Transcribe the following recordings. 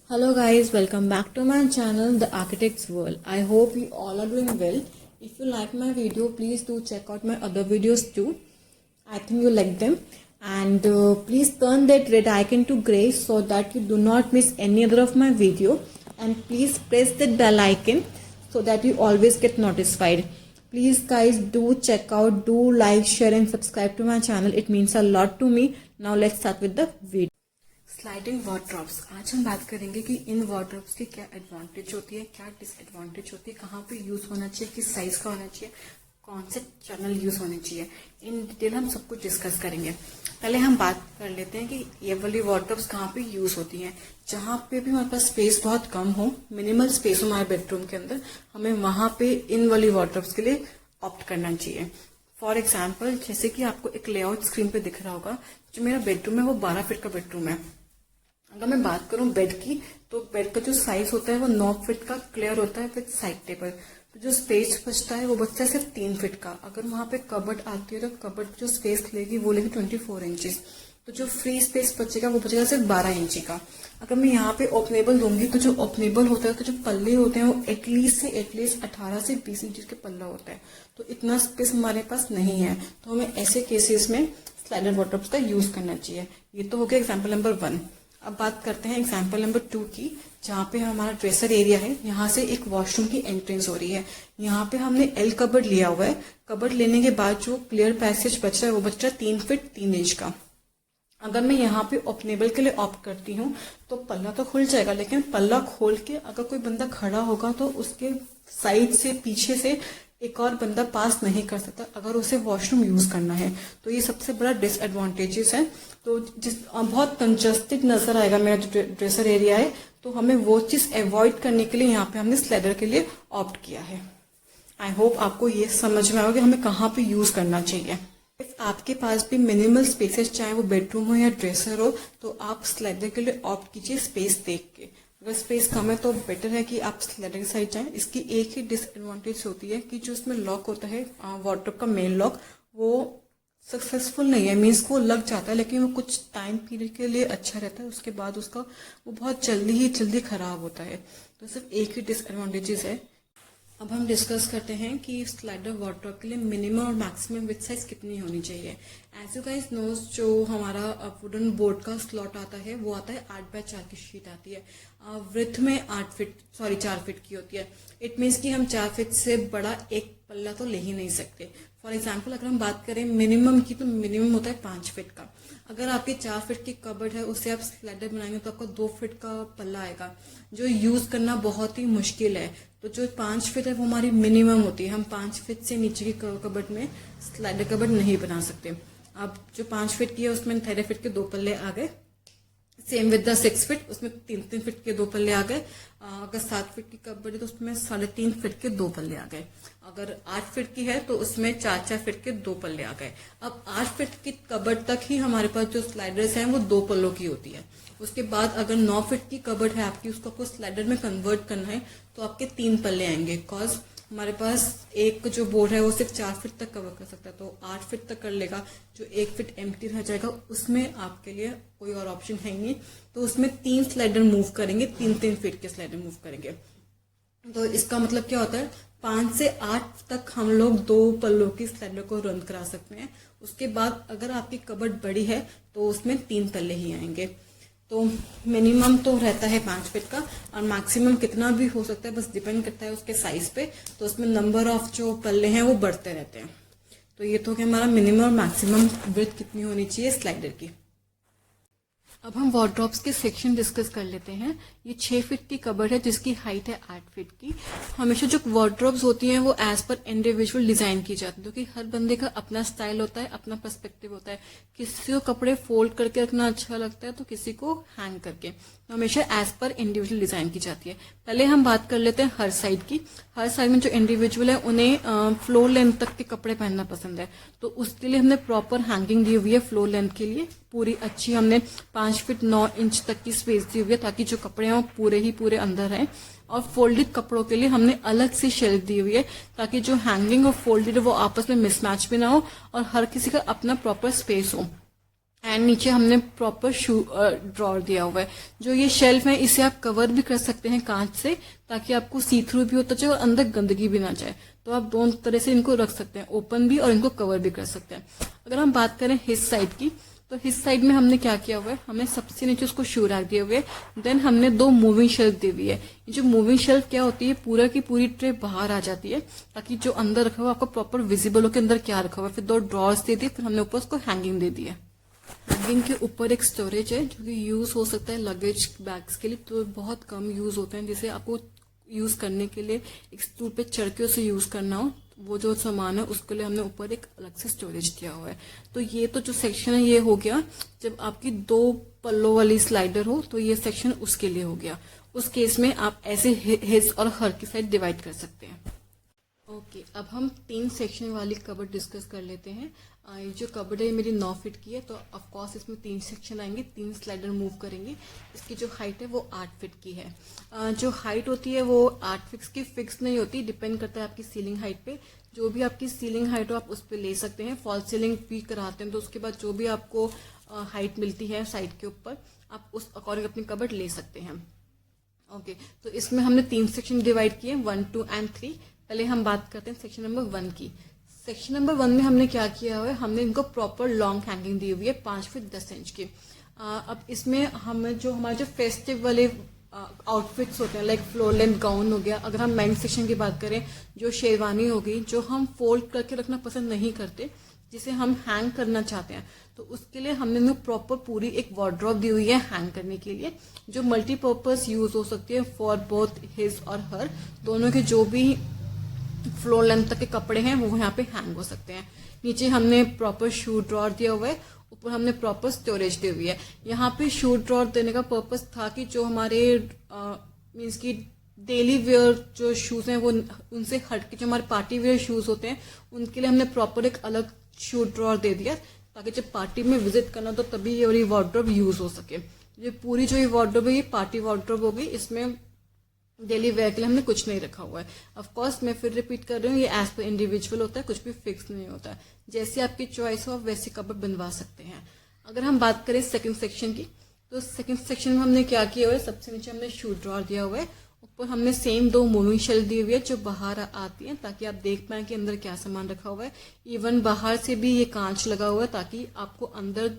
Hello guys, welcome back to my channel The Architect's World. I hope you all are doing well. If you like my video, please do check out my other videos too. I think you like them. And please turn that red icon to grey so that you do not miss any other of my video. And please press that bell icon so that you always get notified. Please guys do check out, do like, share and subscribe to my channel. It means a lot to me. Now let's start with the video. Sliding wardrobes. आज हम बात करेंगे कि इन wardrobes की क्या advantage होती है, क्या डिसएडवांटेज होती है, कहाँ पे यूज होना चाहिए, किस साइज का होना चाहिए, कौन से चैनल यूज होने चाहिए, इन डिटेल हम सब कुछ डिस्कस करेंगे। पहले हम बात कर लेते हैं कि ये वाली वार्डरोब्स कहाँ पे यूज होती हैं। जहाँ पे भी हमारे पास स्पेस बहुत कम हो, मिनिमल स्पेस हो हमारे बेडरूम के अंदर, हमें वहां पे इन वाली वार्डरोब्स के लिए ऑप्ट करना चाहिए। फॉर एग्जाम्पल, जैसे कि आपको एक लेआउट स्क्रीन पे दिख रहा होगा, जो मेरा बेडरूम है वो 12 फीट का बेडरूम है। अगर मैं बात करूं बेड की, तो बेड का जो साइज होता है वो 9 फीट का क्लियर होता है विद साइड टेबल। तो जो स्पेस बचता है वो बचता है सिर्फ 3 फीट का। अगर वहां पे कबर्ड आती है तो कबर्ड जो स्पेस लेगी वो लेगी 24 इंचेस। तो जो फ्री स्पेस बचेगा वो बचेगा सिर्फ 12 इंची का। अगर मैं यहाँ पे ओपनेबल दूंगी तो जो ओपनेबल होता है, तो जो पल्ले होते हैं वो एटलीस्ट 18 से 20 इंच के पल्ला होता है। तो इतना स्पेस हमारे पास नहीं है, तो हमें ऐसे केसेस में स्लाइडर वार्डरोब्स का यूज करना चाहिए। ये तो हो गया एग्जाम्पल नंबर 1। अब बात करते हैं एग्जाम्पल नंबर 2 की, जहाँ पे हमारा ड्रेसर एरिया है। यहाँ से एक वॉशरूम की एंट्रेंस हो रही है। यहाँ पे हमने एल कबर्ड लिया हुआ है। कबर्ड लेने के बाद जो क्लियर पैसेज बच रहा है वो बच रहा है 3 फीट 3 इंच का। अगर मैं यहाँ पे ओपनेबल के लिए ऑप्ट करती हूँ तो पल्ला तो खुल जाएगा, लेकिन पल्ला खोल के अगर कोई बंदा खड़ा होगा तो उसके साइड से पीछे से एक और बंदा पास नहीं कर सकता अगर उसे वॉशरूम यूज करना है। तो ये सबसे बड़ा डिसएडवांटेजेस है। तो बहुत कंजस्टेड नजर आएगा मेरा जो ड्रेसर एरिया है, तो हमें वो चीज अवॉइड करने के लिए यहाँ पे हमने स्लाइडर के लिए ऑप्ट किया है। आई होप आपको ये समझ में आएगा कि हमें कहाँ पे यूज करना चाहिए। इफ आपके पास भी मिनिमल स्पेसेस, चाहे वो बेडरूम हो या ड्रेसर हो, तो आप स्लाइडर के लिए ऑप्ट कीजिए स्पेस देख के। अगर स्पेस कम है तो बेटर है कि आप स्लाइडर की साइड जाएं। इसकी एक ही डिसएडवांटेज होती है कि जो इसमें लॉक होता है वार्डरोब का मेन लॉक, वो सक्सेसफुल नहीं है। मीन्स को लग जाता है, लेकिन वो कुछ टाइम पीरियड के लिए अच्छा रहता है, उसके बाद उसका वो बहुत जल्दी खराब होता है। तो सिर्फ एक ही डिसएडवांटेजेस है। अब हम डिस्कस करते हैं कि स्लाइडर वार्डरोब के लिए मिनिमम और मैक्सिमम विथ साइज कितनी होनी चाहिए। एज यू गाइस नोज, जो हमारा वुडन बोर्ड का स्लॉट आता है वो आता है 8 बाय 4 की शीट आती है। विड्थ में 4 फीट की होती है। इट मीन्स कि हम 4 फीट से बड़ा एक पल्ला तो ले ही नहीं सकते। फॉर एग्जाम्पल, अगर हम बात करें मिनिमम की, तो मिनिमम होता है 5 फीट का। अगर आपके 4 फीट की कबर्ड है, उससे आप स्लाइडर बनाएंगे तो आपको 2 फीट का पल्ला आएगा, जो यूज करना बहुत ही मुश्किल है। तो जो 5 फीट है वो हमारी मिनिमम होती है। हम 5 फीट से नीचे की कबर्ड में स्लाइडर कबर्ड नहीं बना सकते। अब जो 5 फीट की है उसमें 3.5 फीट के 2 पल्ले आ गए। सेम विद द 6 फीट, उसमें 3 फीट के 2 पल्ले आ गए। अगर 7 फीट की कबर्ड है तो उसमें 3.5 फीट के 2 पल्ले आ गए। अगर 8 फीट की है तो उसमें 4 फीट के 2 पल्ले आ गए। अब 8 फीट की कबर्ड तक ही हमारे पास जो स्लाइडर्स हैं वो 2 पल्लों की होती है। उसके बाद अगर 9 फीट की कबर्ड है आपकी, उसको आपको स्लाइडर में कन्वर्ट करना है तो आपके 3 पल्ले आएंगे। बिकॉज हमारे पास एक जो बोर्ड है वो सिर्फ 4 फीट तक कवर कर सकता है, तो 8 फीट तक कर लेगा। जो 1 फीट एम्प्टी रह जाएगा उसमें आपके लिए कोई और ऑप्शन है नहीं, तो उसमें 3 स्लाइडर मूव करेंगे, 3 फीट के स्लाइडर मूव करेंगे। तो इसका मतलब क्या होता है, 5 से 8 तक हम लोग 2 पल्लों की स्लाइडर को रन करा सकते हैं। उसके बाद अगर आपकी कबर्ड बड़ी है तो उसमें 3 पल्ले ही आएंगे। तो मिनिमम तो रहता है 5 फीट का, और मैक्सिमम कितना भी हो सकता है, बस डिपेंड करता है उसके साइज पे। तो उसमें नंबर ऑफ जो पल्ले हैं वो बढ़ते रहते हैं। तो ये तो कि हमारा मिनिमम और मैक्सिमम विड्थ कितनी होनी चाहिए स्लाइडर की। अब हम वार्डरोब्स के सेक्शन डिस्कस कर लेते हैं। ये 6 फीट की कबर्ड है जिसकी हाइट है 8 फीट की। हमेशा जो वार्डरोब्स होती हैं वो एज पर इंडिविजुअल डिजाइन की जाती है, क्योंकि हर बंदे का अपना स्टाइल होता है, अपना पर्सपेक्टिव होता है। किसी को कपड़े फोल्ड करके रखना अच्छा लगता है तो किसी को हैंग करके। तो हमेशा एज पर इंडिविजुअल डिजाइन की जाती है। पहले हम बात कर लेते हैं हर साइड की। हर साइड में जो इंडिविजुअल है उन्हें फ्लोर लेंथ तक के कपड़े पहनना पसंद है, तो उसके लिए हमने प्रॉपर हैंगिंग दी हुई है। फ्लोर लेंथ के लिए पूरी अच्छी हमने 5 फीट 9 इंच तक की स्पेस दी हुई है, ताकि जो कपड़े हैं वो पूरे अंदर हैं। और फोल्डेड कपड़ों के लिए हमने अलग से शेल्फ दी हुई है, ताकि जो हैंगिंग और फोल्डेड वो आपस में मिसमैच भी ना हो और हर किसी का अपना प्रॉपर स्पेस हो। एंड नीचे हमने प्रॉपर शू ड्रॉर दिया हुआ है। जो ये शेल्फ है इसे आप कवर भी कर सकते हैं कांच से, ताकि आपको सी थ्रू भी होता जाए और अंदर गंदगी भी ना जाए। तो आप दोनों तरह से इनको रख सकते हैं, ओपन भी और इनको कवर भी कर सकते हैं। अगर हम बात करें हिस साइड की, तो हिस साइड में हमने क्या किया हुआ है, हमने सबसे नीचे उसको शू रैक दिए हुए, देन हमने 2 मूविंग शेल्फ दी हुई है। ये जो मूविंग शेल्फ क्या होती है, पूरा की पूरी ट्रे बाहर आ जाती है, ताकि जो अंदर रखा हुआ आपको प्रॉपर विजिबल हो के अंदर क्या रखा हुआ है। फिर 2 ड्रॉर्स दे दिए, फिर हमने ऊपर उसको हैंगिंग दे दी है। हैंगिंग के ऊपर एक स्टोरेज है जो कि यूज हो सकता है लगेज बैग्स के लिए, तो बहुत कम यूज होते हैं। जैसे आपको यूज करने के लिए एक स्टूल पे चढ़ के उसे यूज करना हो, वो जो सामान है उसके लिए हमने ऊपर एक अलग से स्टोरेज दिया हुआ है। तो ये तो जो सेक्शन है ये हो गया जब आपकी 2 पल्लों वाली स्लाइडर हो, तो ये सेक्शन उसके लिए हो गया। उस केस में आप ऐसे हिज और हर की साइड डिवाइड कर सकते हैं। ओके, अब हम 3 सेक्शन वाली कबर्ड डिस्कस कर लेते हैं। ये जो कबर्ड है मेरी 9 फीट की है, तो ऑफ कोर्स इसमें 3 सेक्शन आएंगे, 3 स्लाइडर मूव करेंगे। इसकी जो हाइट है वो 8 फीट की है। जो हाइट होती है वो 8 फीट की फिक्स नहीं होती, डिपेंड करता है आपकी सीलिंग हाइट पे। जो भी आपकी सीलिंग हाइट हो आप उस पर ले सकते हैं। फॉल सीलिंग भी कराते हैं तो उसके बाद जो भी आपको हाइट मिलती है साइड के ऊपर, आप उस अकॉर्डिंग अपनी कबर्ड ले सकते हैं। ओके, तो इसमें हमने 3 सेक्शन डिवाइड किए, 1, 2 एंड 3। पहले हम बात करते हैं सेक्शन नंबर 1 की। सेक्शन नंबर 1 में हमने क्या किया हुआ है, हमने इनको प्रॉपर लॉन्ग हैंगिंग दी हुई है 5 फीट 10 इंच की। अब इसमें हमें जो हमारे जो फेस्टिव वाले आउटफिट्स होते हैं, लाइक फ्लोर लेंथ गाउन हो गया, अगर हम मेंस सेक्शन की बात करें, जो शेरवानी हो गई, जो हम फोल्ड करके रखना पसंद नहीं करते, जिसे हम हैंग करना चाहते हैं, तो उसके लिए हमने प्रॉपर पूरी एक वार्डरोब दी हुई है हैंग करने के लिए, जो मल्टीपर्पज यूज हो सकती है फॉर बोथ हिज और हर। दोनों के जो भी फ्लोर लेंथ तक के कपड़े हैं वो यहाँ पे हैंग हो सकते हैं। नीचे हमने प्रॉपर शू ड्रॉर दिया हुआ है, ऊपर हमने प्रॉपर स्टोरेज दी हुई है। यहाँ पे शू ड्रॉर देने का पर्पस था कि जो हमारे मीन्स की डेली वेयर जो शूज हैं वो उनसे हट के जो हमारे पार्टी वेयर शूज होते हैं उनके लिए हमने प्रॉपर एक अलग शू ड्रॉर दे दिया, ताकि जब पार्टी में विजिट करना तो तभी ये वाली वार्डरोब यूज हो सके। ये पूरी जो ये वार्डरोब है ये पार्टी वार्डरोब होगी, इसमें डेली वेयर के लिए हमने कुछ नहीं रखा हुआ है। ऑफ कोर्स मैं फिर रिपीट कर रही हूँ, ये एज पर इंडिविजुअल होता है, कुछ भी फिक्स नहीं होता है। जैसे आपकी चॉइस हो आप वैसे कपड़े बनवा सकते हैं। अगर हम बात करें सेकंड सेक्शन की, तो सेकंड सेक्शन में हमने क्या किया हुआ है, सबसे नीचे हमने शू ड्रॉर दिया हुआ है, ऊपर हमने सेम 2 मूविंग शेल्फ दी हुई है जो बाहर आती है, ताकि आप देख पाए कि अंदर क्या सामान रखा हुआ है। इवन बाहर से भी ये कांच लगा हुआ है ताकि आपको अंदर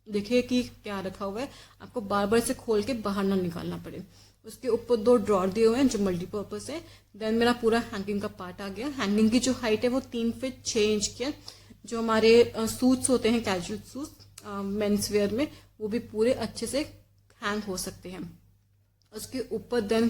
दिखे कि क्या रखा हुआ है, आपको बार बार से खोल के बाहर ना निकालना पड़े। उसके ऊपर 2 ड्रॉर दिए हुए हैं जो मल्टीपर्पज है। देन मेरा पूरा हैंगिंग का पार्ट आ गया। हैंगिंग की जो हाइट है वो 3 फीट 6 इंच की है। जो हमारे सूट्स होते हैं, कैजुअल सूट्स मेंस वेयर में, वो भी पूरे अच्छे से हैंग हो सकते हैं। उसके ऊपर देन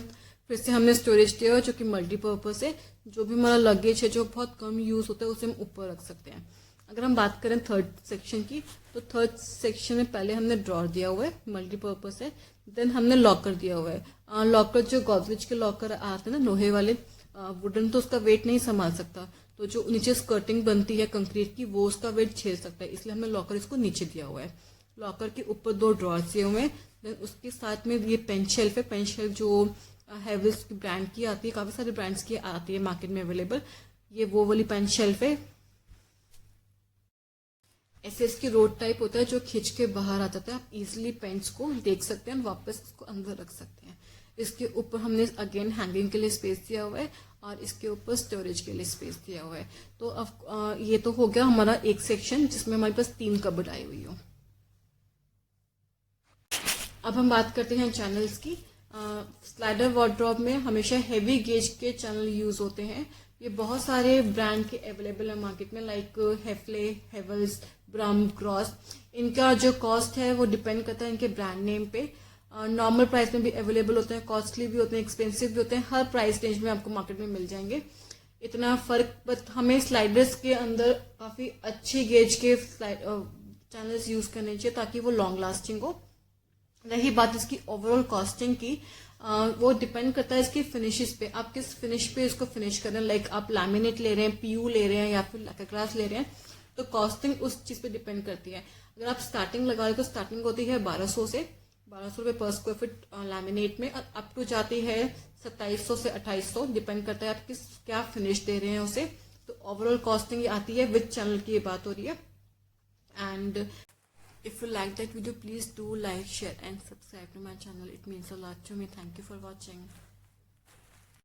फिर से हमने स्टोरेज दिया हुआ जो कि मल्टीपर्पज है। जो भी हमारा लगेज है जो बहुत कम यूज होता है उसे हम ऊपर रख सकते हैं। अगर हम बात करें थर्ड सेक्शन की, तो थर्ड सेक्शन में पहले हमने ड्रॉर दिया हुआ है, मल्टीपर्पज है। देन हमने लॉकर दिया हुआ है। लॉकर जो गोदरेज के लॉकर आते हैं ना लोहे वाले, वुडन तो उसका वेट नहीं संभाल सकता, तो जो नीचे स्कर्टिंग बनती है कंक्रीट की वो उसका वेट झेल सकता है, इसलिए हमने लॉकर इसको नीचे दिया हुआ है। लॉकर के ऊपर 2 ड्रॉर दिए हुए हैं। देन उसके साथ में ये पेन शेल्फ है। पेन शेल्फ जो हैवेल्स की ब्रांड की आती है, काफी सारे ब्रांड्स की आती है मार्केट में अवेलेबल, ये वो वाली पेन शेल्फ है। ऐसे इसकी रोड टाइप होता है जो खींच के बाहर आ जाता है, आप इजिली पेंट्स को देख सकते हैं और वापस उसको अंदर रख सकते हैं। इसके ऊपर हमने अगेन हैंगिंग के लिए स्पेस दिया हुआ है और इसके ऊपर स्टोरेज के लिए स्पेस दिया हुआ है। तो अब ये तो हो गया हमारा एक सेक्शन जिसमें हमारे पास 3 कबर्ड आई हुई हो। अब हम बात करते हैं चैनल्स की। स्लाइडर वार्डरोब में हमेशा हेवी गेज के चैनल यूज होते हैं। ये बहुत सारे ब्रांड के अवेलेबल है मार्केट में, लाइक हेफले, हेवल्स, ब्रम, क्रॉस। इनका जो कॉस्ट है वो डिपेंड करता है इनके ब्रांड नेम पे। नॉर्मल प्राइस में भी अवेलेबल होते हैं, कॉस्टली भी होते हैं, एक्सपेंसिव भी होते हैं। हर प्राइस रेंज में आपको मार्केट में मिल जाएंगे, इतना फर्क। बट हमें स्लाइडर्स के अंदर काफी अच्छी गेज के चैनल्स यूज करने चाहिए ताकि वो लॉन्ग लास्टिंग हो। रही बात इसकी ओवरऑल कॉस्टिंग की, वो डिपेंड करता है इसकी फिनिशेस पे, आप किस फिनिश पे इसको फिनिश कर रहे हैं। लाइक आप लैमिनेट ले रहे हैं, पीयू ले रहे हैं या फिर लैकर ग्लास ले रहे हैं, तो कॉस्टिंग उस चीज पे डिपेंड करती है। अगर आप स्टार्टिंग लगा रहे तो स्टार्टिंग होती है 1200 से 1200 रुपए पर स्क्वायर फीट लैमिनेट में, अप टू जाती है 2700 से 2800, डिपेंड करता है आप किस क्या फिनिश दे रहे हैं उसे। तो ओवरऑल कॉस्टिंग आती है विद चैनल की ये बात हो रही है। And If you like that video, please do like, share and subscribe to my channel. It means a lot to me. Thank you for watching.